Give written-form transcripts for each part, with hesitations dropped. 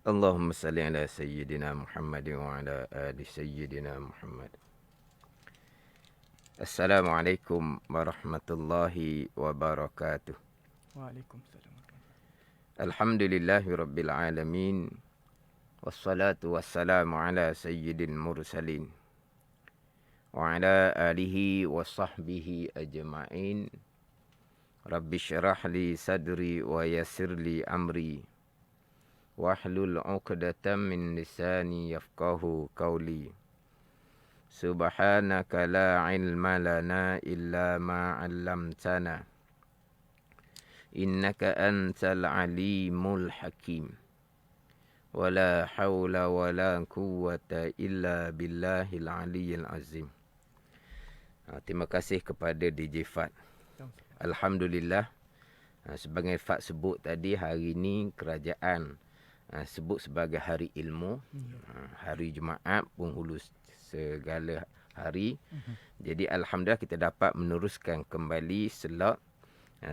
Allahumma salli ala Sayyidina Muhammad wa ala ali Sayyidina Muhammad. Assalamualaikum warahmatullahi wabarakatuh. Waalaikumsalam. Alhamdulillahi rabbil alamin. Wassalatu wassalamu ala sayyidil mursalin. Wa ala alihi wa sahbihi ajma'in. Rabbi syrah li sadri wa yassir li amri. Wahlul 'uqdatam min lisani yafqahu qawli. Subhanaka la ilma lana illa ma 'allamtana. Innaka antal alimul hakim. Wala hawla wala quwwata illa billahil aliyyil azim. Terima kasih kepada DJ Fat. Alhamdulillah. Sebagai Fat sebut tadi, hari ini kerajaan sebut sebagai hari ilmu. Hari Jumaat, penghulu segala hari. Jadi Alhamdulillah kita dapat meneruskan kembali slot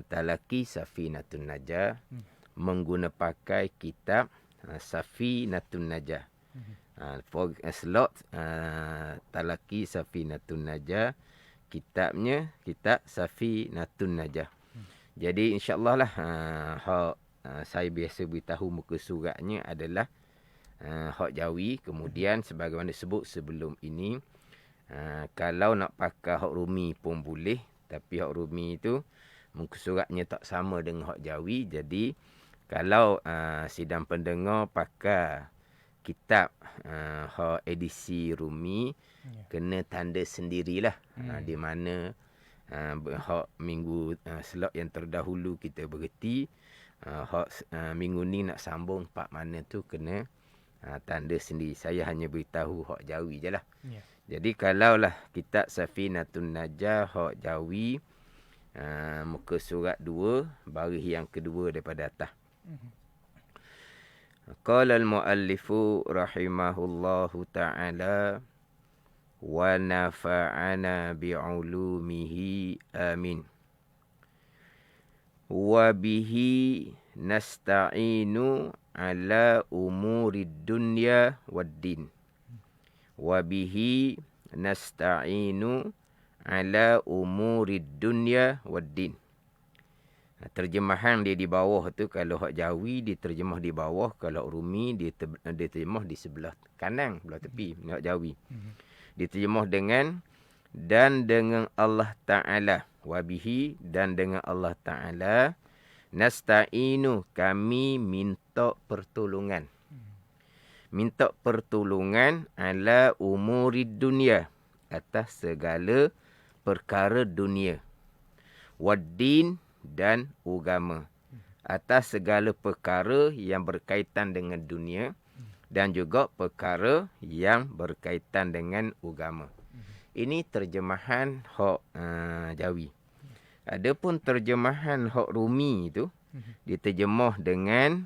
Talaqi Safinatun Najah menggunakan pakai kitab Safinatun Najah. Slot Talaqi Safinatun Najah, kitabnya kitab Safinatun Najah. Jadi insya-Allah lah saya biasa beritahu muka suratnya adalah hak Jawi. Kemudian sebagaimana sebut sebelum ini, kalau nak pakai hak Rumi pun boleh, tapi hak Rumi itu muka suratnya tak sama dengan hak Jawi. Jadi kalau sidang pendengar pakai kitab hak edisi Rumi, kena tanda sendirilah di mana hak minggu slot yang terdahulu kita berhenti, hak minggu ni nak sambung part mana tu kena tanda sendiri. Saya hanya beritahu hak Jawi je lah. Jadi kalaulah kitab Safinatun Najah hak Jawi, muka surat 2, baris yang kedua daripada atas. Qala al-muallifu rahimahullahu ta'ala wa nafa'ana bi'ulumihi amin. Wa bihi nasta'inu ala umurid dunya waddin. Wa bihi nasta'inu ala umurid dunya waddin. Terjemahan dia di bawah tu, kalau hak Jawi diterjemah di bawah, kalau Rumi diterjemah di sebelah kanan, belah tepi, hak Jawi. Diterjemah dengan dan dengan Allah Ta'ala. Wabihi, dan dengan Allah Ta'ala. Nasta'inu, kami minta pertolongan. Minta pertolongan ala umurid dunia, atas segala perkara dunia. Waddin, dan agama, atas segala perkara yang berkaitan dengan dunia dan juga perkara yang berkaitan dengan agama. Ini terjemahan hak Jawi. Adapun terjemahan hak Rumi itu diterjemah dengan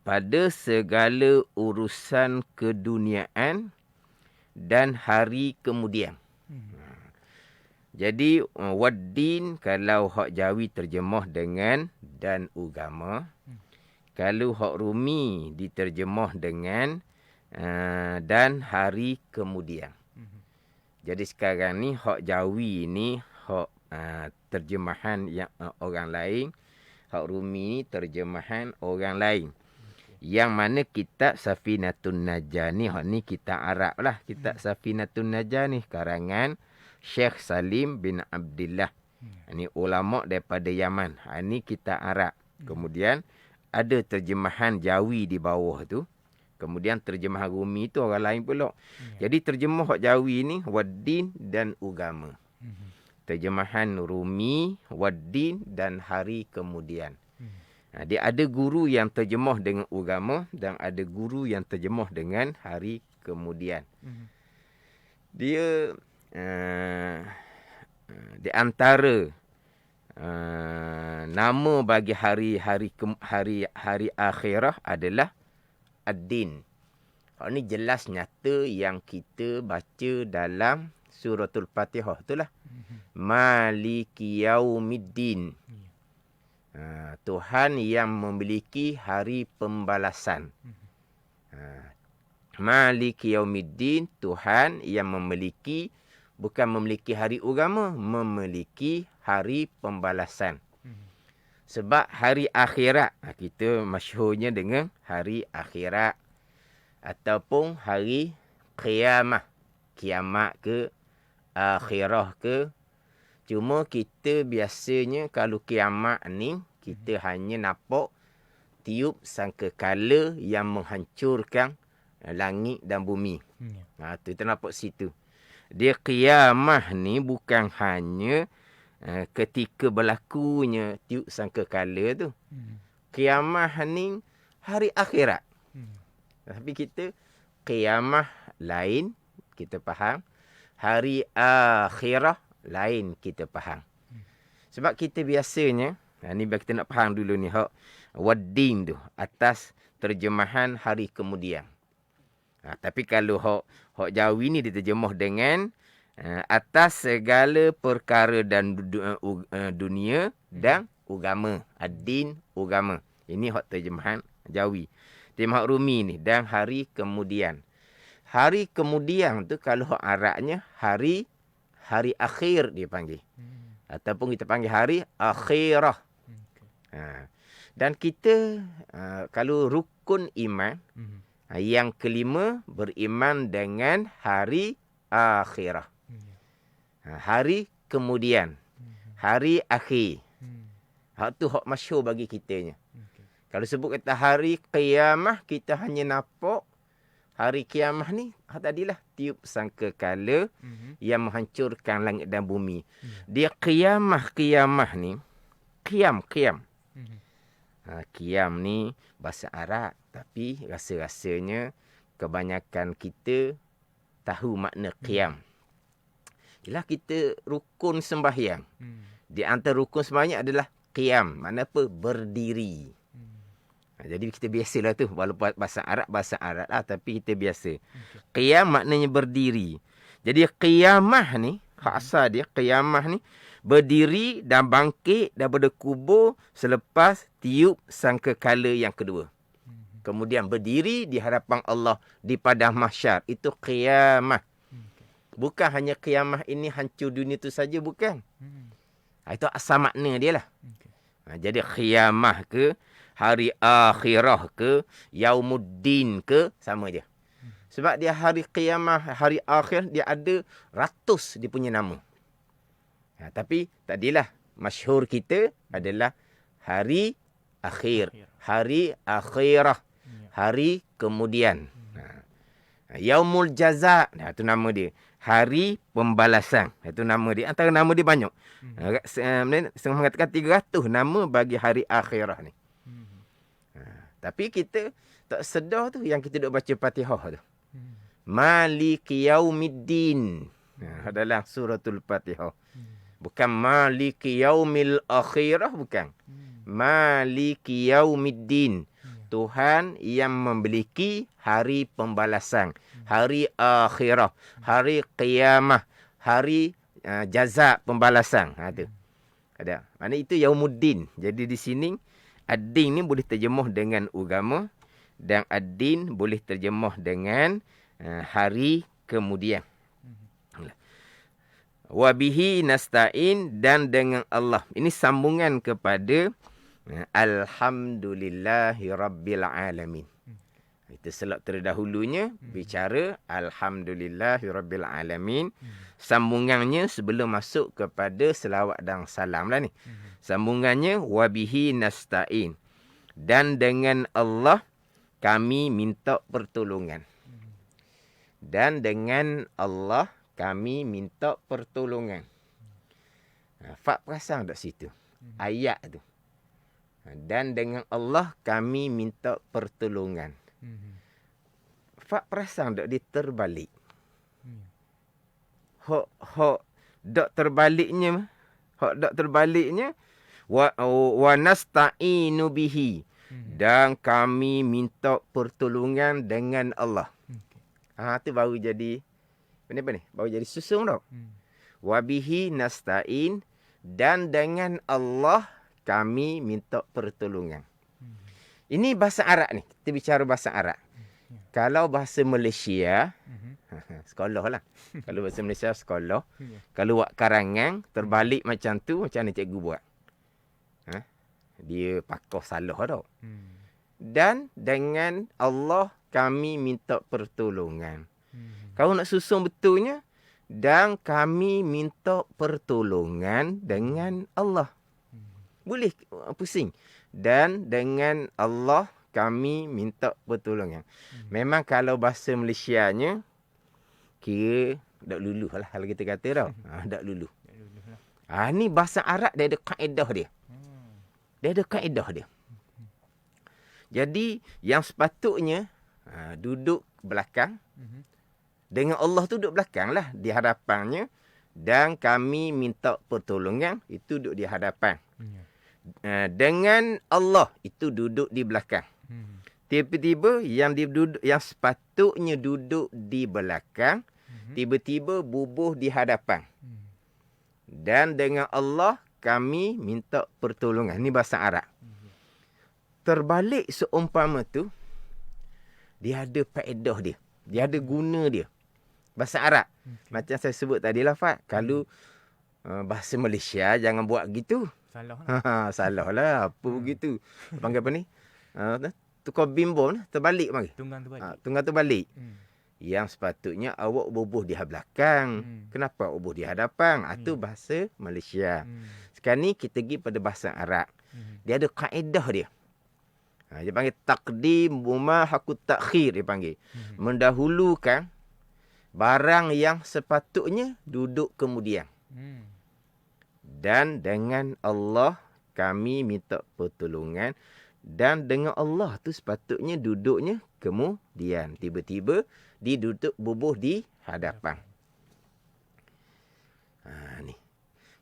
pada segala urusan keduniaan dan hari kemudian. Jadi waddin, kalau hak Jawi terjemah dengan dan agama. Kalau hak Rumi diterjemah dengan dan hari kemudian. Jadi sekarang ni hak Jawi ni hak terjemahan yang orang lain. Hak Rumi ni terjemahan orang lain. Yang mana kitab Safinatun Najah ni, hak ni kitab Arab lah. Kitab Safinatun Najah ni karangan Syekh Salim bin Abdullah. Ini ulama daripada Yaman. Ini kitab Arab. Kemudian ada terjemahan Jawi di bawah tu. Kemudian terjemahan Rumi tu orang lain pula. Jadi terjemah hak Jawi ni waddin dan agama. Terjemahan Rumi waddin dan hari kemudian. Dia ada guru yang terjemah dengan agama dan ada guru yang terjemah dengan hari kemudian. Dia di antara nama bagi hari akhirah adalah ad-din. Ini jelas nyata yang kita baca dalam suratul Fatihah itulah. Maliki yaumiddin. Tuhan yang memiliki hari pembalasan. Maliki yaumiddin, Tuhan yang memiliki, bukan memiliki hari agama, memiliki hari pembalasan. Sebab hari akhirat, kita masyhurnya dengan hari akhirat. Ataupun hari kiamat. Kiamat ke, akhirah ke. Cuma kita biasanya kalau kiamat ni, kita hanya nampak tiup sangkakala yang menghancurkan langit dan bumi. Kita nampak situ. Dia kiamat ni bukan hanya ketika berlakunya tiup sangkakala tu. Kiamat ni hari akhirat. Tapi kita kiamat lain kita faham, hari akhirah lain kita faham. Sebab kita biasanya, ni kita nak faham dulu ni, hak waddin tu atas terjemahan hari kemudian. Tapi kalau hak Jawi ni diterjemah dengan atas segala perkara dan dunia dan agama. Ad-din, agama. Ini hak terjemahan Jawi. Terjemahan Rumi ni, dan hari kemudian. Hari kemudian tu kalau hak Arabnya hari akhir dia panggil. Ataupun kita panggil hari akhirah. Dan kita kalau rukun iman, yang kelima beriman dengan hari akhirah. Hari kemudian. Hari akhir. Hak tu hak masyhur bagi kitanya. Kalau sebut kata hari kiamah, kita hanya nampak hari kiamah ni, tadilah tiup sangkakala yang menghancurkan langit dan bumi. Dia kiamah ni, qiyam. Qiyam ni bahasa Arab, tapi rasa-rasanya kebanyakan kita tahu makna qiyam. Ialah kita rukun sembahyang. Di antara rukun sembahyang adalah qiyam. Makna apa? Berdiri. Jadi kita biasalah tu, walaupun bahasa Arab lah, tapi kita biasa. Qiyam maknanya berdiri. Jadi qiyamah ni, asal dia qiyamah ni, berdiri dan bangkit daripada kubur selepas tiup sangkakala yang kedua. Kemudian berdiri di hadapan Allah di padang mahsyar. Itu qiyamah. Bukan hanya qiyamah ini hancur dunia tu saja, bukan. Itu asal makna dia lah. Jadi qiyamah ke, hari akhirah ke, yaumuddin ke, sama je. Sebab dia hari qiyamah, hari akhir, dia ada ratus dia punya nama. Tapi tadilah masyhur kita adalah hari akhir, hari akhirah, hari kemudian. Yaumul jaza, itu nama dia. Hari pembalasan, itu nama dia. Antara nama dia banyak. Setengah mengatakan 300 nama bagi hari akhirah ni. Tapi kita tak sedar tu yang kita duk baca Fatihah tu. Maliki yaumiddin. Adalah suratul Fatihah. Bukan maliki yaumil akhirah, bukan. Maliki yaumiddin. Tuhan yang memiliki hari pembalasan, hari akhirah, hari qiyamah, hari jaza pembalasan. Tu. Ada. Maknanya itu yaumuddin. Jadi di sini ad-din ni boleh terjemuh dengan agama, dan ad-din boleh terjemuh dengan hari kemudian. Wa bihi nasta'in, dan dengan Allah. Ini sambungan kepada alhamdulillahi rabbil alamin. Itu selak terdahulunya bicara alhamdulillahi rabbil alamin. Sambungannya sebelum masuk kepada selawat dan salam lah ni. Sambungannya wabihi nasta'in, dan dengan Allah kami minta pertolongan. Dan dengan Allah kami minta pertolongan. Fak perasan tak situ? Ayat tu. Dan dengan Allah kami minta pertolongan. Fak perasan tak dia terbalik? Hak dak terbaliknya, wa nasta'inu bihi, dan kami minta pertolongan dengan Allah. Tu baru jadi apa ni? Baru jadi susung dah. Wa bihi nasta'in, dan dengan Allah kami minta pertolongan. Ini bahasa Arab ni. Kita bicara bahasa Arab. Kalau bahasa Malaysia, sekolah lah. Kalau bahasa Malaysia, sekolah. Kalau buat karangan, terbalik macam tu, macam mana cikgu buat? Dia pakai salah tau. Dan dengan Allah kami minta pertolongan. Kalau nak susun betulnya, dan kami minta pertolongan dengan Allah. Boleh pusing. Dan dengan Allah kami minta pertolongan. Memang kalau bahasa Malaysianya, kira tak luluh lah kalau kita kata tau. Tak luluh. Ni bahasa Arab dia ada kaedah dia. Dia ada kaedah dia. Jadi yang sepatutnya duduk belakang. Dengan Allah tu duduk belakang lah di hadapannya. Dan kami minta pertolongan, itu duduk di hadapan. Dengan Allah, itu duduk di belakang. Tiba-tiba yang sepatutnya duduk di belakang, tiba-tiba bubuh di hadapan. Dan dengan Allah, kami minta pertolongan. Ini bahasa Arab. Terbalik seumpama tu, dia ada faedah dia. Dia ada guna dia. Bahasa Arab. Macam saya sebut tadi lah, Fat. Kalau bahasa Malaysia, jangan buat gitu. Salah lah. Salah lah. Apa begitu? Panggil apa ni? Tukar bimbo lah. Terbalik panggil. Tunggang terbalik. Tunggang terbalik. Yang sepatutnya awak bubuh di belakang. Kenapa awak bubuh di hadapan? Itu bahasa Malaysia. Sekarang ni kita pergi pada bahasa Arab. Dia ada kaedah dia. Dia panggil taqdim buma hakut takhir, dia panggil. Mendahulukan barang yang sepatutnya duduk kemudian. Dan dengan Allah kami minta pertolongan. Dan dengan Allah tu sepatutnya duduknya kemudian. Tiba-tiba duduk bubuh di hadapan. Ni.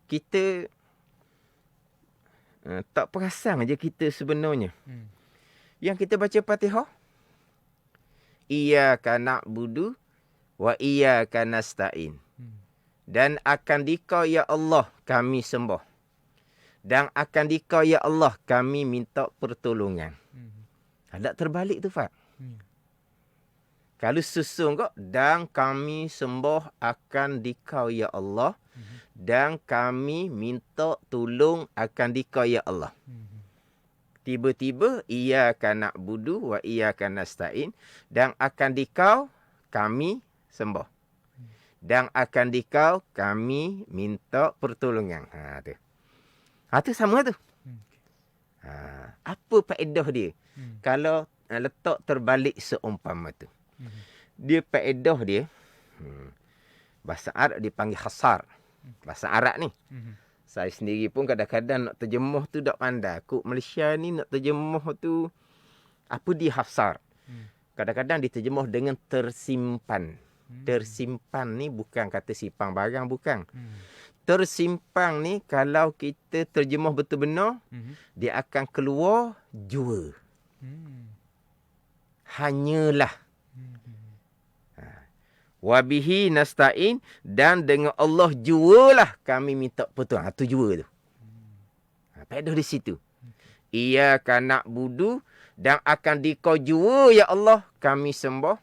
Kita tak perasan aja kita sebenarnya. Yang kita baca Fatihah, Iyyaka na'budu wa iyyaka nasta'in. Dan akan dikau ya Allah kami sembah. Dan akan dikau ya Allah kami minta pertolongan. Ada terbalik tu, Fat. Kalau susun kok, dan kami sembah akan dikau ya Allah. Dan kami minta tolong akan dikau ya Allah. Tiba-tiba, iyyaka na'budu wa iyyaka nasta'in. Dan akan dikau kami sembah. Dan akan dikau kami minta pertolongan. Tu. Tu sama tu. Apa faedah dia? Kalau letak terbalik seumpama tu. Dia faedah dia, bahasa Arab dipanggil hasar. Bahasa Arab ni. Saya sendiri pun kadang-kadang nak terjemah tu tak pandai. Kok Malaysia ni nak terjemah tu, apa dia hasar? Kadang-kadang diterjemah dengan tersimpan. Tersimpan ni bukan kata simpan barang, bukan. Tersimpan ni kalau kita terjemah betul benar, dia akan keluar jua. Hanyalah. Wabihi nasta'in, dan dengan Allah jualah kami minta pertolongan. Itu jua tu. Faedah di situ. Iyyaka na'budu, dan akan dikau jua ya Allah kami sembah.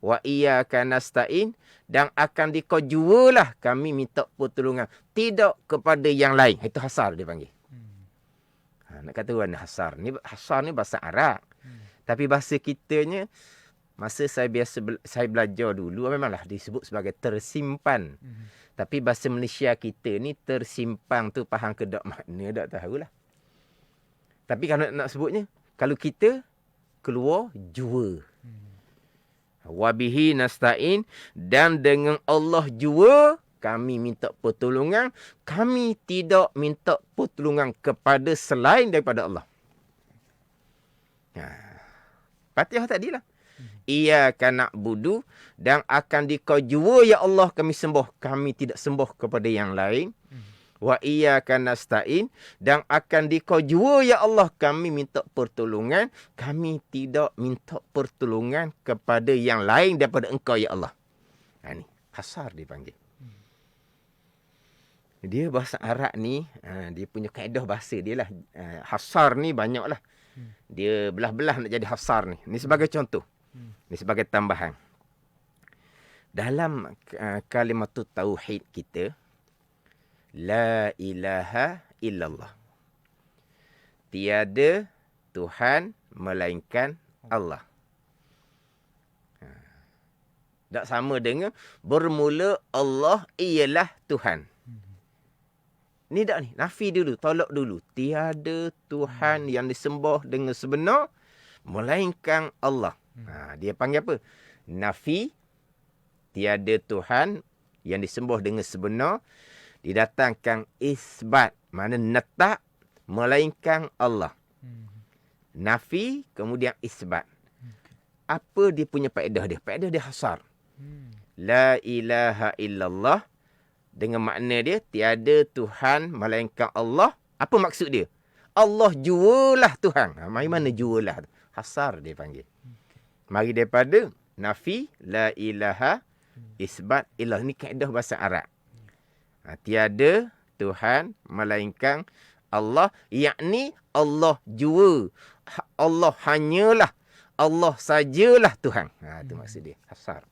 Wa iyyaka nasta'in, dan akan dikau jualah kami minta pertolongan. Tidak kepada yang lain. Itu hasar dia panggil. Nak kata mana hasar ni bahasa Arab. Tapi bahasa kitanya, masa saya belajar dulu, memanglah disebut sebagai tersimpan. Tapi bahasa Malaysia kita ni tersimpan tu faham ke tak makna, tak tahulah. Tapi kalau nak sebutnya, kalau kita keluar jua. Wabihi nasta'in, dan dengan Allah jua kami minta pertolongan. Kami tidak minta pertolongan kepada selain daripada Allah. Fatihah tadilah. Iyyaka na'budu, dan akan dikau jua ya Allah kami sembah. Kami tidak sembah kepada yang lain. Wa iyyaka nasta'in, dan akan dikau jua ya Allah kami minta pertolongan. Kami tidak minta pertolongan kepada yang lain daripada engkau ya Allah. Ni hasar dipanggil. Dia bahasa Arab ni, dia punya kaedah bahasa dia lah. Hasar ni banyak lah. Dia belah-belah nak jadi hasar ni. Ni sebagai contoh. Ni sebagai tambahan. Dalam kalimat tauhid kita, la ilaha illallah. Tiada Tuhan melainkan Allah. Tak sama dengan bermula Allah ialah Tuhan. Ni tak ni. Nafi dulu. Tolak dulu. Tiada Tuhan yang disembah dengan sebenar melainkan Allah. Dia panggil apa? Nafi. Tiada Tuhan yang disembah dengan sebenar. Didatangkan isbat. Mana netak melainkan Allah. Nafi kemudian isbat. Apa dia punya faedah dia? Faedah dia hasar. La ilaha illallah. Dengan makna dia, tiada Tuhan melainkan Allah. Apa maksud dia? Allah jualah Tuhan. Mari mana jualah? Hasar dia panggil. Mari daripada nafi, la ilaha, isbat, ilah. Ini kaedah bahasa Arab. Tiada Tuhan melainkan Allah. Yakni Allah jua. Allah hanyalah. Allah sajalah Tuhan. Itu maksud dia. Hasar.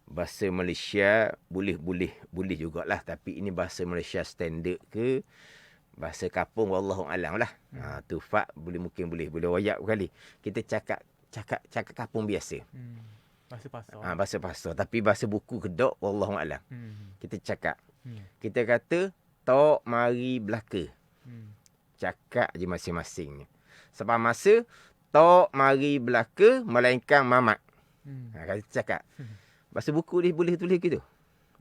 Bahasa Malaysia boleh jugalah, tapi ini bahasa Malaysia standard ke bahasa kampung wallahu alam lah. Tu fak mungkin boleh wayak kali. Kita cakap kampung biasa. Bahasa pasar. Bahasa pasar, tapi bahasa buku kedok wallahu alam. Kita cakap. Kita kata tok mari belaka. Cakap je masing-masingnya. Sebab masa tok mari belaka melainkan mamak. Kita cakap. Bahasa buku dia boleh tulis gitu.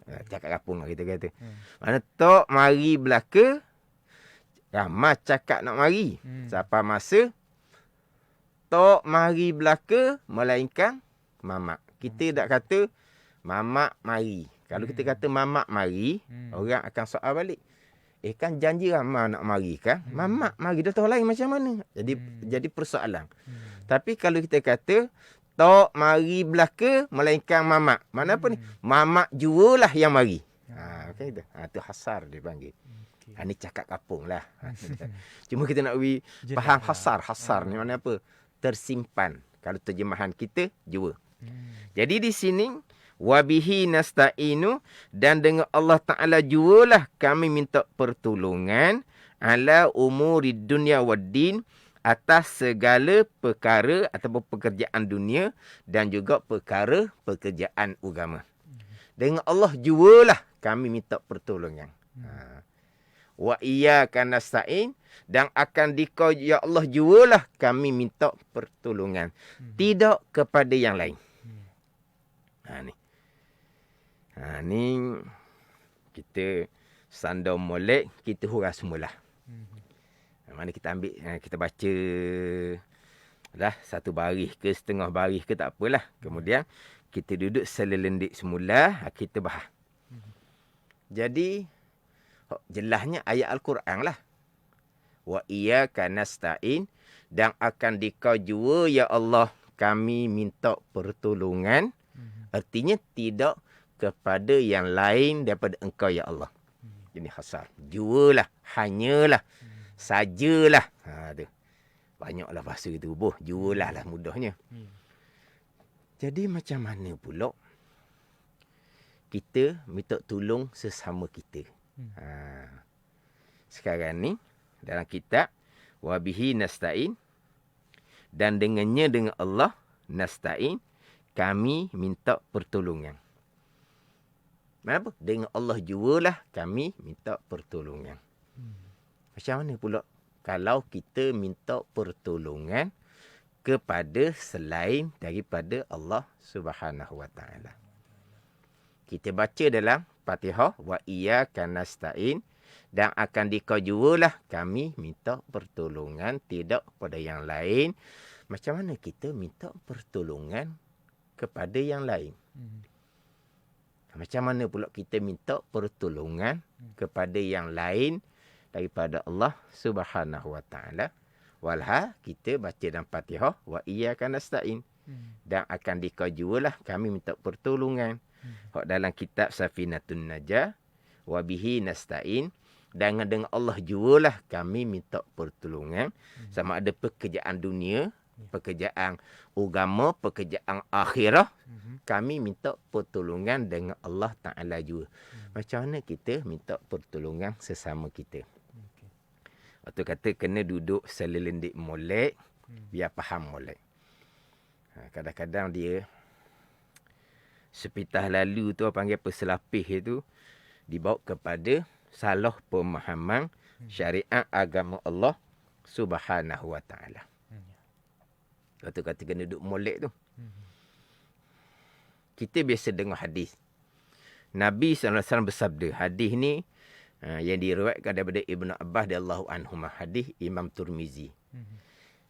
Cakap kapung lah kita kata. Mana tok mari belaka, ramah cakap nak mari. Siapa masa tok mari belaka melainkan mamak. Kita tak kata mamak mari. Kalau kita kata mamak mari, orang akan soal balik. Kan janji ramah nak mari kan? Mamak mari, dah tahu lain macam mana. Jadi persoalan. Tapi kalau kita kata tok mari belaka melainkan mamak. Mana apa ni? Mamak jualah yang mari. Macam itu. Itu hasar dia panggil. Ni cakap kapung lah. Cuma kita nak faham hasar. Hasar ni mana apa? Tersimpan. Kalau terjemahan kita, jua. Jadi di sini, wabihi nasta'inu, dan dengan Allah Ta'ala jualah kami minta pertolongan ala umuri dunia wad din, atas segala perkara ataupun pekerjaan dunia dan juga pekerjaan agama. Dengan Allah jualah kami minta pertolongan. Wa iyyaka nasta'in, dan akan dikau ya Allah jualah kami minta pertolongan. Tidak kepada yang lain. Ni kita sandar molek, kita hurah semula. Mana kita ambil, kita baca lah satu baris ke setengah baris ke tak apalah. Kemudian kita duduk selelendik semula, kita bahas. Jadi jelasnya ayat Al-Quran lah. Wa iyyaka nasta'in, dan akan dikau jua ya Allah kami minta pertolongan. Artinya tidak kepada yang lain daripada engkau ya Allah. Jadi hasar. Jualah, hanyalah, sajalah. Tu. Banyaklah bahasa tu. Jualah lah mudahnya. Jadi macam mana pula kita minta tolong sesama kita? Sekarang ni dalam kitab wabihi nasta'in, dan dengannya dengan Allah nasta'in, kami minta pertolongan. Kenapa? Dengan Allah jualah kami minta pertolongan. Macam mana pula kalau kita minta pertolongan kepada selain daripada Allah Subhanahu Wa Taala? Kita baca dalam Fatihah, wa iyyaka nasta'in, dan akan dikau jualah kami minta pertolongan tidak kepada yang lain. Macam mana kita minta pertolongan kepada yang lain? Macam mana pula kita minta pertolongan kepada yang lain daripada Allah Subhanahu Wa Taala? Walha kita baca dalam Fatihah, wa iyyaka nasta'in, dan akan dikau jualah kami minta pertolongan. Hak dalam kitab Safinatun Najah, wa bihi nasta'in, dan dengan Allah jualah kami minta pertolongan. Sama ada pekerjaan dunia, pekerjaan agama, pekerjaan akhirah, kami minta pertolongan dengan Allah Ta'ala juga. Macam mana kita minta pertolongan sesama kita? Waktu kata kena duduk selelendik molek, biar faham molek. Kadang-kadang dia sepitah lalu tu panggil peselapih itu dibawa kepada salah pemahaman syariat agama Allah Subhanahu wa taala. Waktu kata kena duduk molek tu. Kita biasa dengar hadis. Nabi SAW bersabda, hadis ni yang diriwayatkan daripada Ibnu Abbas radhiyallahu anhu, hadis Imam Tirmizi.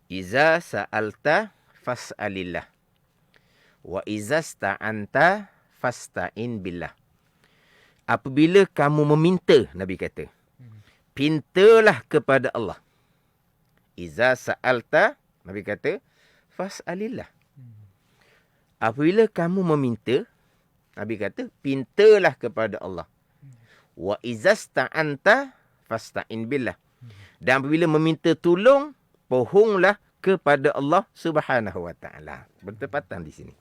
Iza sa'alta fas'alillah wa iza sta'anta fasta'in billah. Apabila kamu meminta, Nabi kata, pintalah kepada Allah. Iza sa'alta, Nabi kata, fas'alillah. Apabila kamu meminta, Nabi kata, pintalah kepada Allah. Wa izasta'anta fasta'in billah. Dan apabila meminta tolong, pohonglah kepada Allah Subhanahu wa taala. Bertepatan di sini.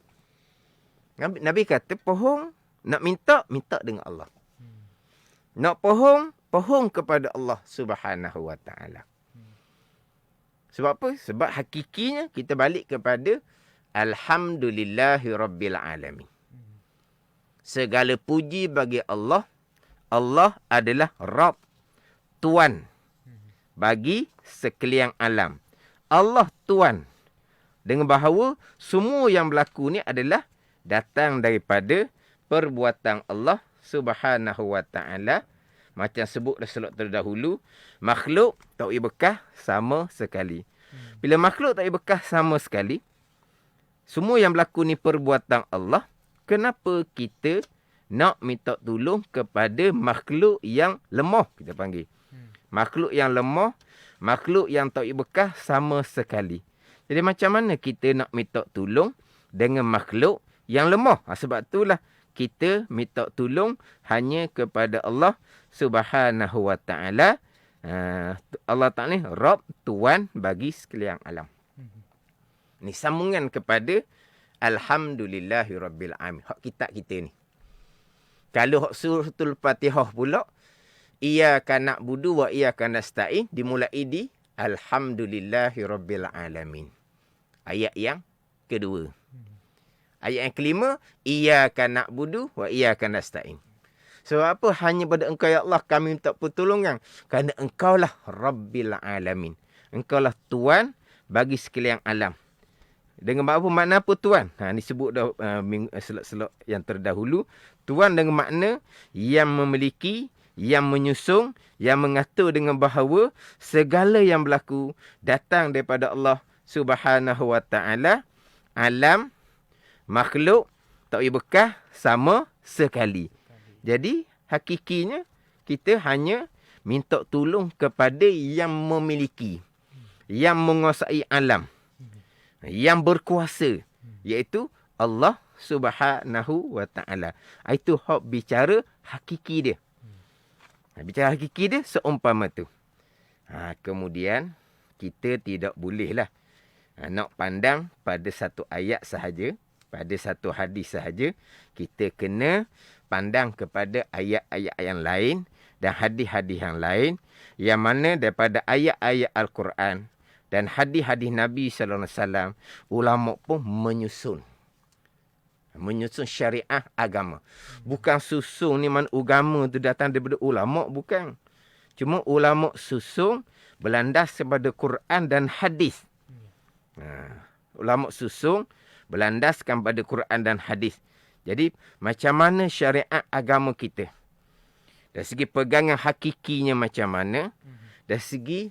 Nabi kata pohong, nak minta dengan Allah. Nak pohong kepada Allah Subhanahu wa taala. Sebab apa? Sebab hakikinya kita balik kepada alhamdulillahi rabbil alamin. Segala puji bagi Allah. Allah adalah Rabb, Tuan bagi sekalian alam. Allah Tuan. Dengan bahawa semua yang berlaku ni adalah datang daripada perbuatan Allah Subhanahu wa taala. Macam sebut Rasulullah terdahulu, makhluk tak boleh bekah sama sekali. Bila makhluk tak boleh bekah sama sekali, semua yang berlaku ni perbuatan Allah, kenapa kita nak minta tolong kepada makhluk yang lemah, kita panggil. Makhluk yang lemah, makhluk yang tak bekah sama sekali. Jadi macam mana kita nak minta tolong dengan makhluk yang lemah? Sebab itulah kita minta tolong hanya kepada Allah Subhanahu wa taala. Allah Ta'ala ni Rabb, Tuan bagi sekalian alam. Ni sambungan kepada alhamdulillahi rabbil alamin. Hak kitab kita ni. Kalau hak suratul Fatihah pula, iyyaka na'budu wa iyyaka nasta'in, dimulai di alhamdulillahi rabbil alamin. Ayat yang kedua. Ayat yang kelima, iyyaka na'budu wa iyyaka nasta'in. Sebab apa? Hanya pada Engkau ya Allah kami minta pertolongan. Kerana Engkaulah Rabbil alamin. Engkaulah Tuan bagi sekalian alam. Dengan apa makna apa Tuan? Ini sebut dah selok-selok yang terdahulu. Tuan dengan makna yang memiliki, yang menyusung, yang mengatur dengan bahawa segala yang berlaku datang daripada Allah Subhanahu wa taala. Alam, makhluk tak boleh bekah sama sekali. Jadi hakikinya kita hanya minta tolong kepada yang memiliki, yang menguasai alam, yang berkuasa, iaitu Allah Subhanahu wa taala. Itu hak bicara hakiki dia. Bicara hakiki dia seumpama tu. Kemudian kita tidak bolehlah nak pandang pada satu ayat sahaja, pada satu hadis sahaja. Kita kena pandang kepada ayat-ayat yang lain dan hadis-hadis yang lain, yang mana daripada ayat-ayat Al-Quran dan hadis-hadis Nabi sallallahu alaihi wasallam, ulama pun menyusun syariah agama. Bukan susun ni mana agama tu datang daripada ulama, bukan. Cuma ulama susun berlandas kepada Quran dan hadis. Ulama susun berlandaskan pada Quran dan hadis. Jadi macam mana syariat agama kita? Dari segi pegangan hakikinya macam mana? Dari segi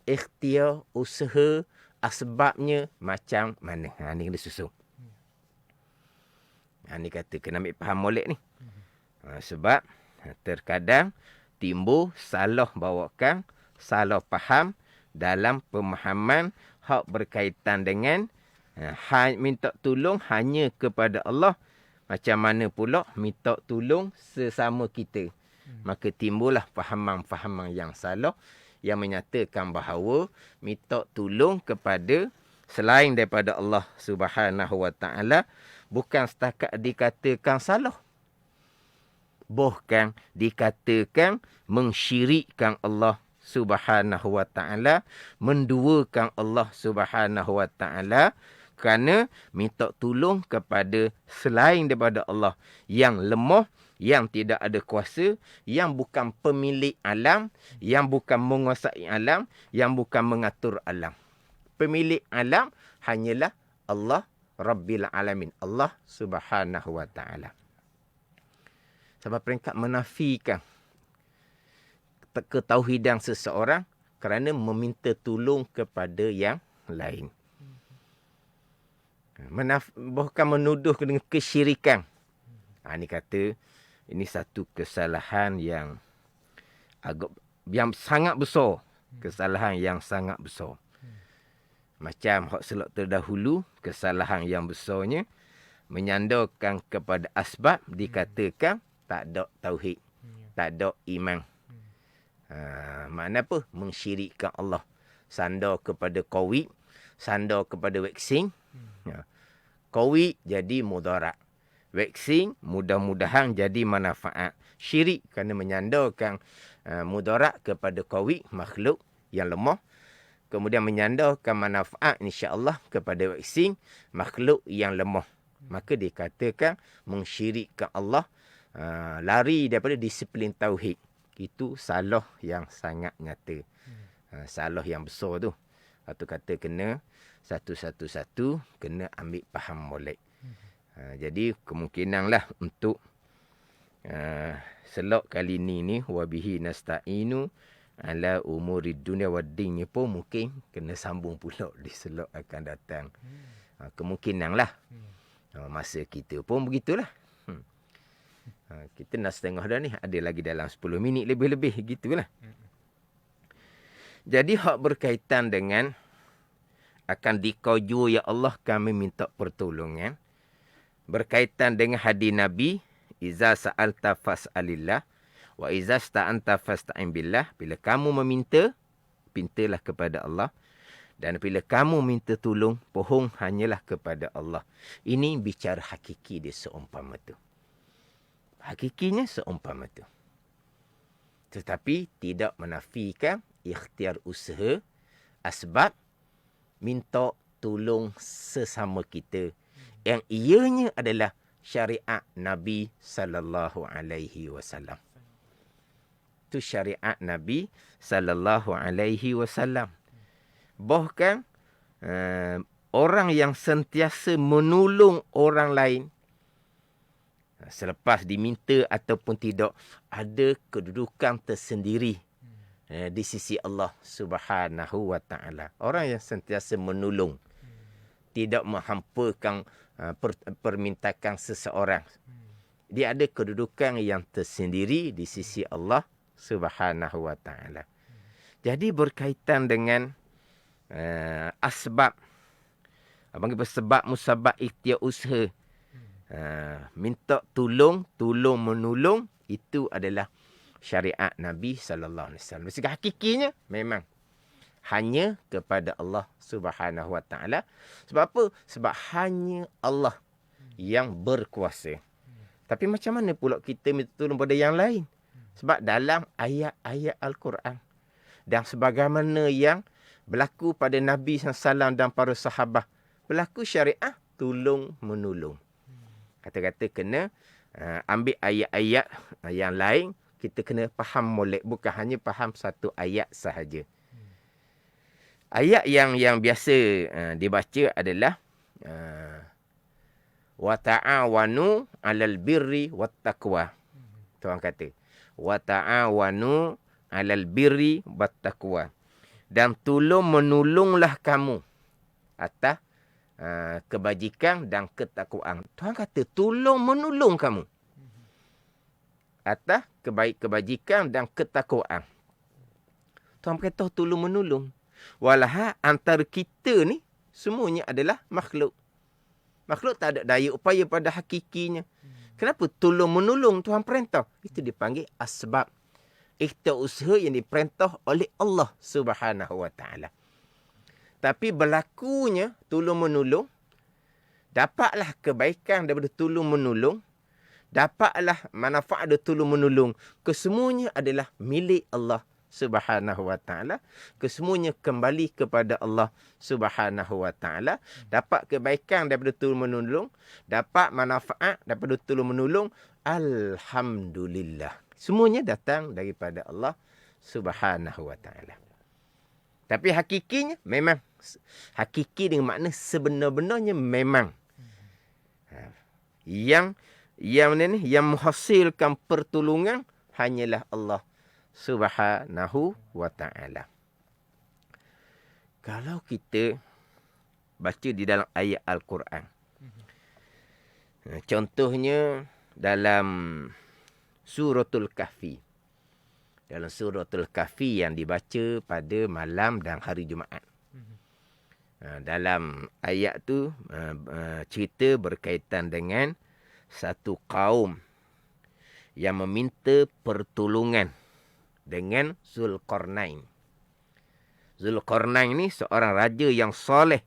ikhtiar, usaha, asbabnya macam mana? Ni kena susun. Ni kata kena ambil faham molek ni. Sebab terkadang timbul salah bawakan, salah faham dalam pemahaman hak berkaitan dengan minta tolong hanya kepada Allah. macam mana pula minta tolong sesama kita. Maka timbullah fahaman-fahaman yang salah yang menyatakan bahawa minta tolong kepada selain daripada Allah Subhanahu Wa Taala bukan setakat dikatakan salah, bahkan dikatakan mensyirikkan Allah Subhanahu Wa Taala, menduakan Allah Subhanahu Wa Taala, kerana minta tolong kepada selain daripada Allah yang lemah, yang tidak ada kuasa, yang bukan pemilik alam, yang bukan menguasai alam, yang bukan mengatur alam. Pemilik alam hanyalah Allah Rabbil Alamin, Allah Subhanahu Wa Taala. Sebab peringkat menafikan ketauhidan seseorang kerana meminta tolong kepada yang lain. Bahkan menuduh dengan kesyirikan. Ini kata, ini satu kesalahan yang sangat besar. Kesalahan yang sangat besar. Macam hak selok terdahulu, kesalahan yang besarnya menyandarkan kepada asbab, dikatakan tak ada tauhid, tak ada iman. Makna apa? Mensyirikkan Allah. Sandar kepada COVID, sandar kepada vaksin. COVID jadi mudarat. Vaksin mudah-mudahan jadi manfaat. Syirik kerana menyandarkan mudarat kepada COVID, makhluk yang lemah. Kemudian menyandarkan manfaat insya-Allah kepada vaksin, makhluk yang lemah. Maka dikatakan mensyirikkan Allah, lari daripada disiplin tauhid. Itu salah yang sangat nyata. Salah yang besar tu. Satu kata kena satu-satu kena ambil faham molek. Jadi kemungkinanlah untuk selok kali ni wabihi nasta'inu ala umurid dunia waddin ni pun mungkin kena sambung pula di selok akan datang. Kemungkinanlah. Masa kita pun begitulah. Kita nak setengah dah ni, ada lagi dalam 10 minit lebih-lebih gitulah. Jadi hak berkaitan dengan akan dikauju ya Allah kami minta pertolongan. Berkaitan dengan hadis Nabi, iza sa'alta fas'alillah wa iza sta'anta fasta'in billah. Bila kamu meminta, pintalah kepada Allah. Dan bila kamu minta tolong, pohon hanyalah kepada Allah. Ini bicara hakiki dia seumpama tu. Hakikinya seumpama tu. Tetapi tidak menafikan ikhtiar usaha, asbab, minta tolong sesama kita. Yang ianya adalah syariat Nabi sallallahu alaihi wasallam. Itu syariat Nabi sallallahu alaihi wasallam. Bahkan orang yang sentiasa menolong orang lain selepas diminta ataupun tidak, ada kedudukan tersendiri di sisi Allah Subhanahu Wa Taala. Orang yang sentiasa menolong, tidak menghampakan permintaan seseorang, dia ada kedudukan yang tersendiri di sisi Allah Subhanahu Wa Taala. Jadi berkaitan dengan asbab, abang kata sebab musabab ikhtiar usaha, minta tolong menolong, itu adalah syariat Nabi sallallahu alaihi wasallam. Segi hakikinya memang hanya kepada Allah Subhanahu Wa Taala. Sebab apa? Sebab hanya Allah yang berkuasa. Tapi macam mana pula kita minta tolong pada yang lain? Sebab dalam ayat-ayat Al-Quran dan sebagaimana yang berlaku pada Nabi SAW dan para sahabat, berlaku syariat tolong menolong. Kata-kata kena ambil ayat-ayat yang lain, kita kena faham molek, bukan hanya faham satu ayat sahaja. Ayat yang biasa dibaca adalah wa ta'awanu 'alal birri wat taqwa. Tuan kata wa ta'awanu 'alal birri wat taqwa. Dan tolong menolonglah kamu atas kebajikan dan ketakwaan. Tuhan kata tolong menolong kamu atas kebajikan dan ketakwaan. Tuhan kata tolong menolong. Walah antara kita ni semuanya adalah makhluk. Makhluk tak ada daya upaya pada hakikinya. Kenapa tolong-menolong Tuhan perintah? Itu dipanggil asbab. Ikhtiar usaha yang diperintah oleh Allah Subhanahu wa taala. Tapi berlakunya tolong-menolong, dapatlah kebaikan daripada tolong-menolong, dapatlah manfaat dari tolong-menolong, kesemuanya adalah milik Allah Subhanahu wa taala. Kesemuanya kembali kepada Allah Subhanahu wa taala. Dapat kebaikan daripada tolong-menolong, dapat manfaat daripada tolong-menolong, alhamdulillah. Semuanya datang daripada Allah Subhanahu wa taala. Tapi hakikinya memang hakiki dengan makna sebenar-benarnya memang yang menghasilkan pertolongan hanyalah Allah Subhanahu wa taala. Kalau kita baca di dalam ayat Al-Quran, contohnya dalam Suratul Kahfi. Dalam Suratul Kahfi yang dibaca pada malam dan hari Jumaat. Dalam ayat tu cerita berkaitan dengan satu kaum yang meminta pertolongan dengan Zulkarnain. Zulkarnain ni seorang raja yang soleh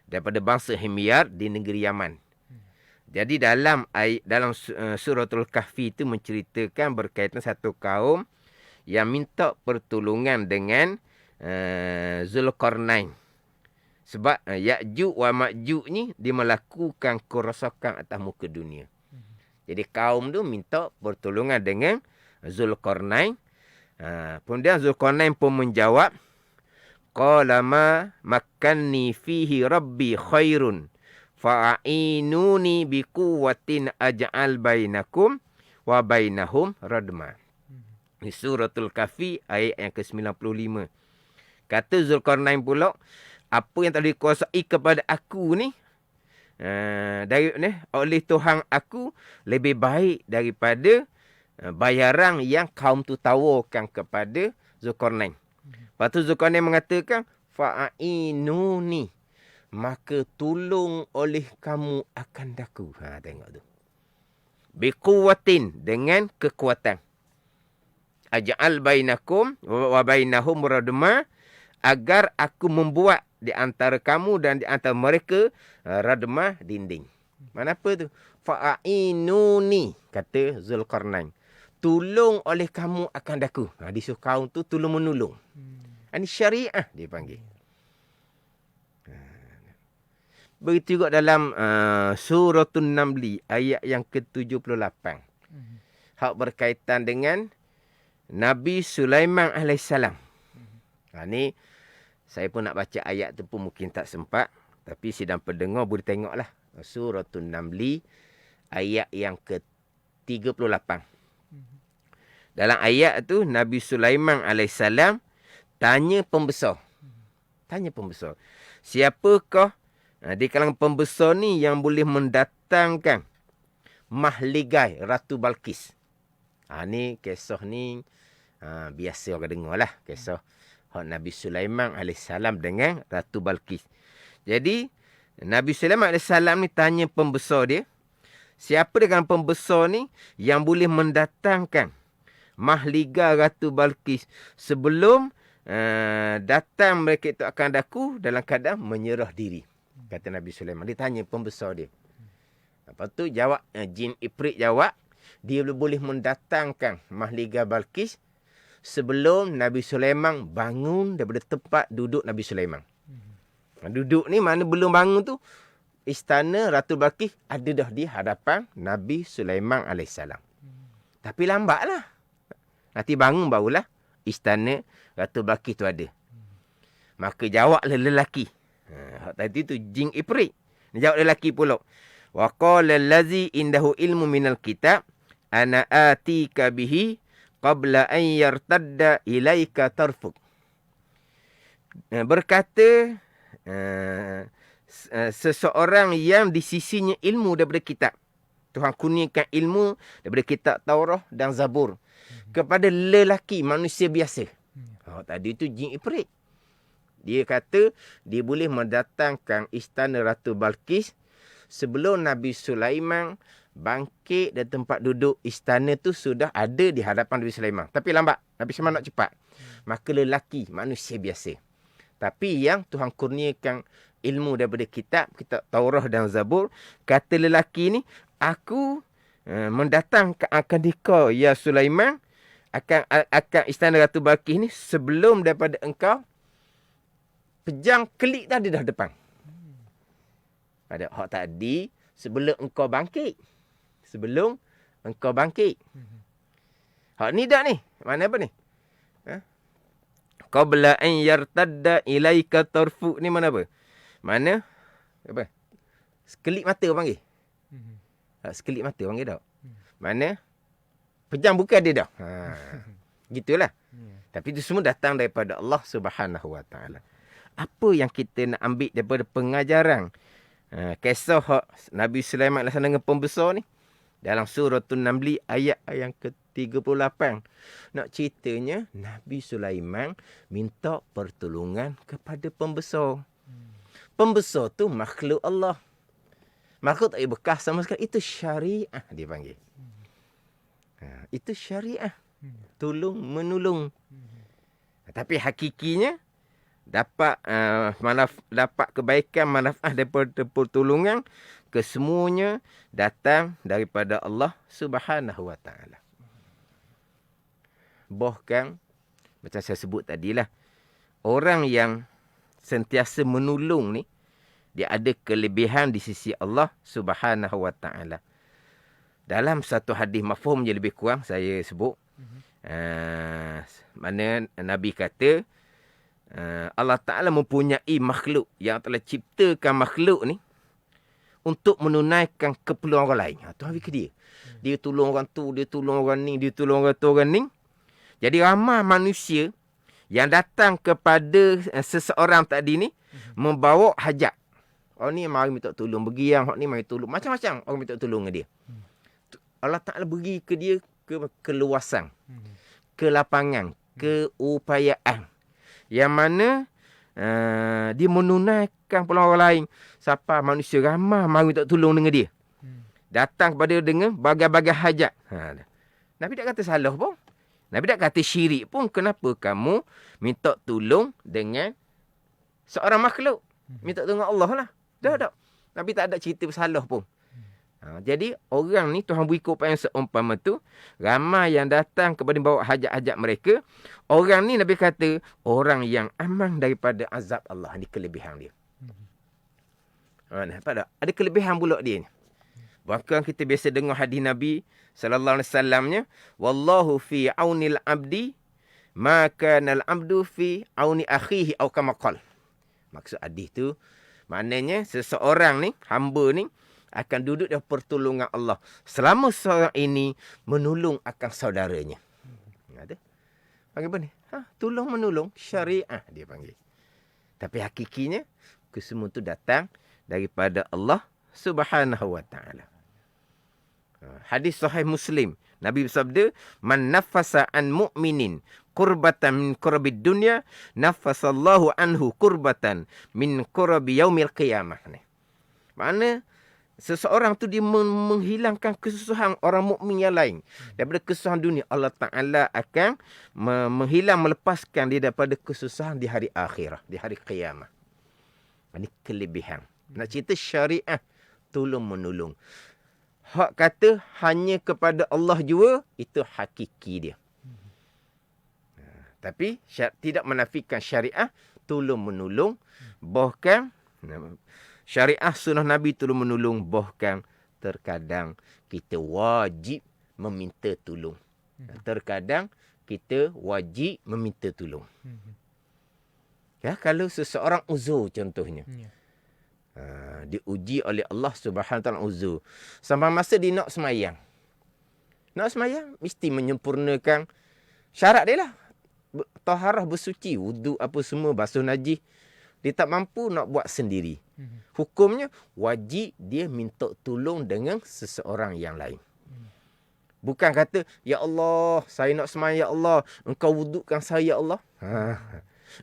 daripada bangsa Himyar di negeri Yaman. Jadi dalam Suratul Kahfi itu menceritakan berkaitan satu kaum yang minta pertolongan dengan Zulkarnain. Sebab Ya'juj wa Ma'juj ni dia melakukan kerosakan atas muka dunia. Jadi kaum tu minta pertolongan dengan Zulkarnain. Kemudian Zulkarnain pun menjawab, qala ma makkanni fihi rabbi khairun fa'inuni biquwwatin aj'al bainakum wa bainahum radma. Di Suratul Kahfi ayat yang ke-95. Kata Zulkarnain pula, apa yang tak dikuasai kepada aku ni oleh Tuhan aku lebih baik daripada bayaran yang kaum tu tawarkan kepada Zulkarnain. Lepas tu Zulkarnain mengatakan, fa'inuni, maka tolong oleh kamu akan daku. Tengok tu. Biquwatin, dengan kekuatan. Aj'al bainakum wa bainahum radma, agar aku membuat di antara kamu dan di antara mereka radma, dinding. Mana apa tu? Fa'inuni, kata Zulkarnain. Tolong oleh kamu akan daku. Disuruh kaum tu tolong menolong. Ini syariah dia panggil. Begitu juga dalam Suratul Namli ayat yang ke-78. Hak berkaitan dengan Nabi Sulaiman alaihissalam. Ni saya pun nak baca ayat tu pun mungkin tak sempat. Tapi sidang pendengar boleh tengoklah. Suratul Namli ayat yang ke-38. Dalam ayat tu Nabi Sulaiman alaihissalam tanya pembesar. Siapakah di kalangan pembesar ni yang boleh mendatangkan mahligai Ratu Balqis? Ni kisah ni biasa orang dengar lah. Kisah Nabi Sulaiman AS dengan Ratu Balqis. Jadi, Nabi Sulaiman AS ni tanya pembesar dia, siapa dengan pembesar ni yang boleh mendatangkan mahligai Ratu Balqis sebelum datang mereka itu akan daku dalam keadaan menyerah diri. Kata Nabi Sulaiman. Dia tanya pembesar dia. Lepas tu jawab, jin Ifrit jawab, dia boleh mendatangkan mahligai Balqis sebelum Nabi Sulaiman bangun daripada tempat duduk Nabi Sulaiman. Duduk ni mana belum bangun tu, istana Ratu Balqis ada dah di hadapan Nabi Sulaiman AS. Tapi lambatlah. Nanti bangun barulah istana Ratu Balqis tu ada. Maka jawablah lelaki. Tadi tu jin Ifrit. Dia jawab lelaki pula. Wa qala allazi indahu ilmu minal kitab ana atika bihi qabla an yartadda ilaika tarfuk. Berkata seseorang yang di sisinya ilmu daripada kitab. Tuhan kurniakan ilmu daripada kitab Taurah dan Zabur kepada lelaki manusia biasa. Tadi itu jin Ifrit. Dia kata dia boleh mendatangkan istana Ratu Balqis sebelum Nabi Sulaiman bangkit dari tempat duduk istana tu sudah ada di hadapan Nabi Sulaiman. Tapi lambat. Nabi Sulaiman nak cepat. Maka lelaki, manusia biasa. Tapi yang Tuhan kurniakan ilmu daripada kitab Taurah dan Zabur, kata lelaki ni, aku mendatangkan akan dikau, ya Sulaiman, akan istana Ratu Balqis ni sebelum daripada engkau pejang kelik tadi dah depan. Pada hak tadi, sebelum engkau bangkit. Sebelum engkau bangkit. Hak ni dah ni. Mana apa ni? Qabla an yartadda ilaika tarfu ni mana apa? Mana? Apa? Sekelip mata panggil. Sekelip mata panggil tak? Mana? Pejam buka dia dah. Gitulah. Tapi itu semua datang daripada Allah Subhanahu Wa Taala. Apa yang kita nak ambil daripada pengajaran kisah Nabi Sulaiman dengan pembesar ni dalam surah An-Naml ayat yang ke-38. Nak ceritanya Nabi Sulaiman minta pertolongan kepada pembesar. Pembesar tu makhluk Allah. Makhluk tak ada bekas sama sekali. Itu syariah dia panggil. Itu syariah. Tolong menolong. Tapi hakikinya dapat dapat kebaikan, manfaat daripada pertolongan, kesemuanya datang daripada Allah Subhanahu Wa Taala. Bahkan macam saya sebut tadilah, orang yang sentiasa menolong ni, dia ada kelebihan di sisi Allah Subhanahu Wa Taala. Dalam satu hadis mafhum je lebih kurang saya sebut. Mana Nabi kata, Allah Ta'ala mempunyai makhluk yang telah ciptakan makhluk ni untuk menunaikan keperluan orang lain. Tu habis ke dia. Dia tolong orang tu, dia tolong orang ni, dia tolong orang tu, orang ni. Jadi ramai manusia yang datang kepada seseorang tadi ni membawa hajat. Orang ni mari minta tolong bagi yang, orang ni mari tolong. Macam-macam orang minta tolong dengan dia. Allah Ta'ala beri ke dia keluasan, kelapangan, keupayaan. Yang mana dia menunaikan peluang orang lain. Siapa manusia ramai mari minta tolong dengan dia. Datang kepada dia dengan bagai-bagai hajat. Nabi tak kata salah pun. Nabi tak kata syirik pun. Kenapa kamu minta tolong dengan seorang makhluk? Minta tolong Allah lah. Tak. Nabi tak ada cerita bersalah pun. Jadi orang ni Tuhan beri keupayaan seumpama tu, ramai yang datang kepada bawa hajat-hajat mereka. Orang ni Nabi kata orang yang aman daripada azab Allah. Ini kelebihan dia. Nampak tak? Ada kelebihan pula dia ni. Bahkan kita biasa dengar hadis Nabi sallallahu alaihi wasallamnya, wallahu fi aunil abdi ma kana al abdu fi auni akhihi atau kama qala. Maksud hadis tu maknanya seseorang ni, hamba ni akan duduk dalam pertolongan Allah selama seorang ini menolong akan saudaranya. Ada? Panggil apa ni? Tolong menolong, syariah dia panggil. Tapi hakikinya kesemua tu datang daripada Allah Subhanahu Wa Taala. Hadis sahih Muslim, Nabi bersabda, "Man nafasa an mu'minin qurbatan min qurabid dunya, nafasallahu anhu qurbatan min qurabi yaumil qiyamah." Mana seseorang tu dia menghilangkan kesusahan orang mukmin yang lain daripada kesusahan dunia, Allah Ta'ala akan melepaskan dia daripada kesusahan di hari akhirah, di hari qiyamah. Ini kelebihan. Nak cerita syariah tolong menolong. Hak kata hanya kepada Allah jua, itu hakiki dia. Tapi tidak menafikan syariah tolong menolong. Bahkan syariah sunnah Nabi tolong menolong. Bahkan terkadang kita wajib meminta tolong. Terkadang kita wajib meminta tolong. Ya, kalau seseorang uzur contohnya. Diuji oleh Allah Subhanahu Wa Taala uzur. Sampai masa dia nak semayang. Nak semayang mesti menyempurnakan syarat dia lah. Taharah, bersuci, wuduk apa semua, basuh najis. Dia tak mampu nak buat sendiri. Hukumnya wajib dia minta tolong dengan seseorang yang lain. Bukan kata, ya Allah, saya nak semayang, ya Allah, engkau wudukkan saya, ya Allah.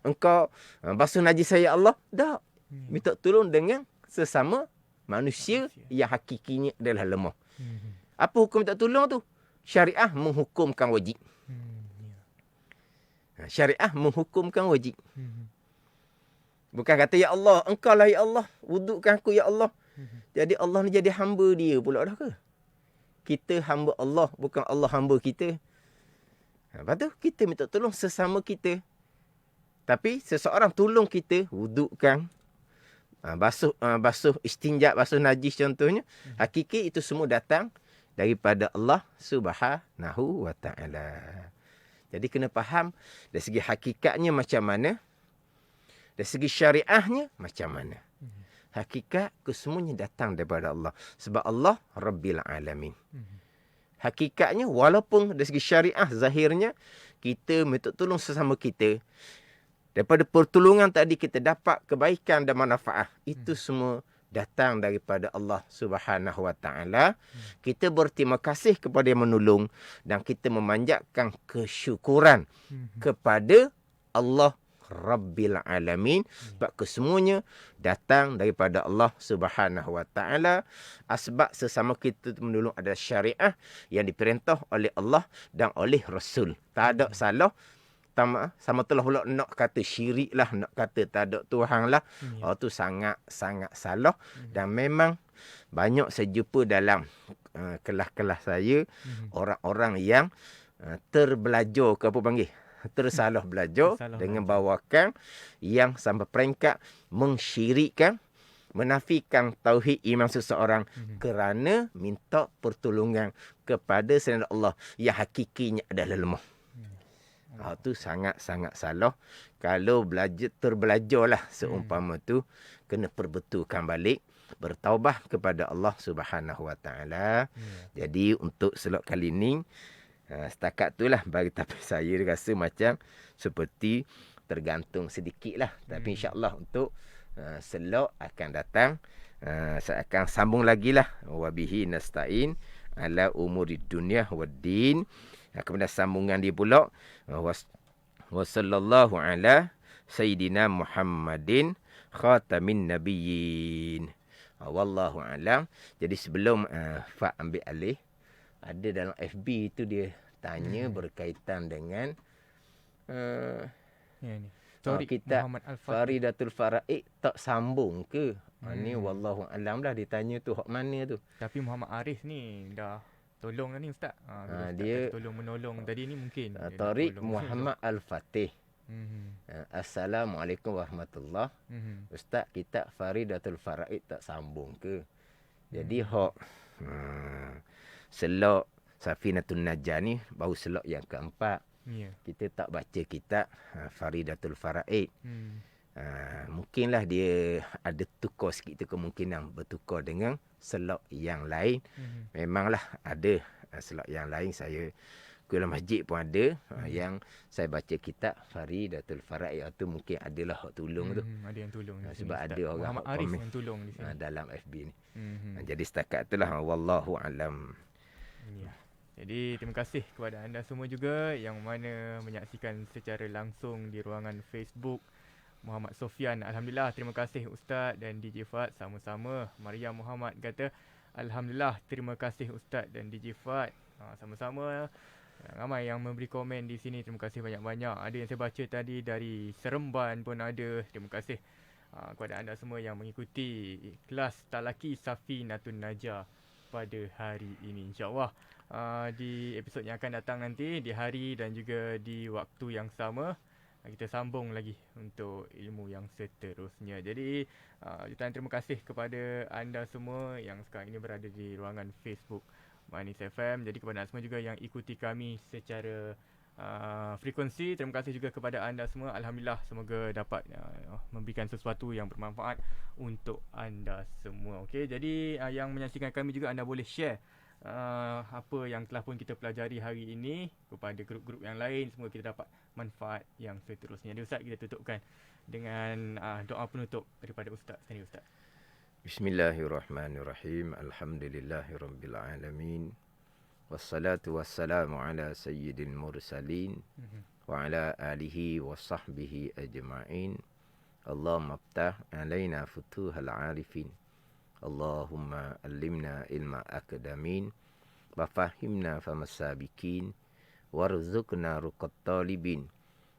Engkau basuh najis saya, ya Allah. Tak. Minta tolong dengan sesama manusia yang hakikinya adalah lemah. Apa hukum minta tolong tu? Syariah menghukumkan wajib. Syariah menghukumkan wajib. Bukan kata, ya Allah, engkau lah ya Allah, wudukkan aku ya Allah. Jadi Allah ni jadi hamba dia pula dah ke? Kita hamba Allah, bukan Allah hamba kita. Lepas tu, kita minta tolong sesama kita. Tapi seseorang tolong kita, wudukkan, basuh istinja, basuh najis contohnya. Hakiki itu semua datang daripada Allah Subhanahu wa ta'ala. Jadi kena faham dari segi hakikatnya macam mana, dari segi syariahnya macam mana. Hakikat kesemuanya datang daripada Allah. Sebab Allah Rabbil Alamin. Hakikatnya walaupun dari segi syariah zahirnya kita minta tolong sesama kita, daripada pertolongan tadi kita dapat kebaikan dan manfaat. Itu semua datang daripada Allah Subhanahu wa ta'ala. Kita berterima kasih kepada yang menolong dan kita memanjatkan kesyukuran kepada Allah Rabbil Alamin. Sebab kesemuanya datang daripada Allah Subhanahu wa ta'ala. Sebab sesama kita menolong adalah syariah yang diperintah oleh Allah dan oleh Rasul. Tak ada salah. Sama telah pula nak kata syirik lah, nak kata tak ada Tuhan lah. Tu sangat-sangat salah. Dan memang banyak saya jumpa dalam kelas-kelas saya, orang-orang yang terbelajar ke apa panggil? Tersalah belajar dengan bawakan yang sampai peringkat mensyirikkan, menafikan tauhid iman seseorang kerana minta pertolongan kepada selain Allah yang hakikinya adalah lemah. Itu sangat-sangat salah. Kalau terbelajarlah seumpama tu, kena perbetulkan balik, bertaubah kepada Allah Subhanahu wa ta'ala. Jadi untuk slot kali ni, setakat tu lah. Bagi tapi saya rasa macam seperti tergantung sedikit lah. Tapi insyaAllah untuk slot akan datang, saya akan sambung lagi lah. Wabihi nasta'in ala umurid dunya waddin. Kemudian sambungan dia pula, wa sallallahu ala sayyidina Muhammadin khatamin nabiyyin. Wallahu alam. Jadi sebelum Fak ambil alih, ada dalam FB tu dia tanya berkaitan dengan kita Faridatul Faraid tak sambung ke? Ni wallahu alam lah, dia tanya tu hak mana tu. Tapi Muhammad Arif ni dah tolong lah ni Ustaz. Dia tolong menolong tadi ni mungkin. Tariq Muhammad Al-Fatih. Assalamualaikum warahmatullahi. Ustaz, kita Faridatul Faraid tak sambung ke? Jadi hak selok Safinatun Najah ni baru selok yang keempat. Kita tak baca kitab Faridatul Faraid. Mungkinlah dia ada tukar sikit tu, kemungkinan bertukar dengan slot yang lain. Memanglah ada slot yang lain. Saya Kuala Masjid pun ada yang saya baca kitab Faridatul Faraid. Itu mungkin adalah hak tolong tu. Ada yang tolong sebab sini, ada orang Muhammad Arif yang tolong di sini dalam FB ni. Jadi setakat itulah, wallahu alam. Jadi terima kasih kepada anda semua juga yang mana menyaksikan secara langsung di ruangan Facebook Muhammad Sofian. Alhamdulillah, terima kasih Ustaz dan DJ Fad. Sama-sama. Maria Muhammad kata, Alhamdulillah, terima kasih Ustaz dan DJ Fad. Sama-sama. Ramai yang memberi komen di sini. Terima kasih banyak-banyak. Ada yang saya baca tadi dari Seremban pun ada. Terima kasih kepada anda semua yang mengikuti kelas Talaki Safinatun Najah pada hari ini. InsyaAllah di episod yang akan datang nanti, di hari dan juga di waktu yang sama, kita sambung lagi untuk ilmu yang seterusnya. Jadi jutaan terima kasih kepada anda semua yang sekarang ini berada di ruangan Facebook Manis FM. Jadi kepada anda semua juga yang ikuti kami secara frekuensi, terima kasih juga kepada anda semua. Alhamdulillah, semoga dapat memberikan sesuatu yang bermanfaat untuk anda semua. Okey, jadi yang menyaksikan kami juga, anda boleh share apa yang telah pun kita pelajari hari ini kepada grup-grup yang lain. Semoga kita dapat manfaat yang seterusnya. Jadi Ustaz, kita tutupkan dengan doa penutup daripada Ustaz sendiri. Ustaz. Bismillahirrahmanirrahim. Alhamdulillahirabbil alamin. Wassalatu wassalamu ala sayyidil mursalin wa ala alihi wa sahbihi ajma'in. Allahumma aftah alaina futuhal arifin Allahumma allimna ilma akadamin wa fahimna famasabikin warzuqna ruqat talibin.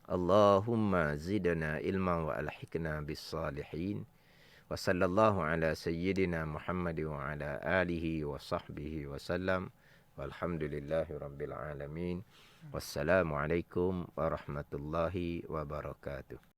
Allahumma zidna ilma wa alhikna bis salihin. Wa sallallahu ala sayyidina Muhammad wa ala alihi wa sahbihi wa sallam. Walhamdulillahi rabbil alamin. Wassalamualaikum warahmatullahi wabarakatuh.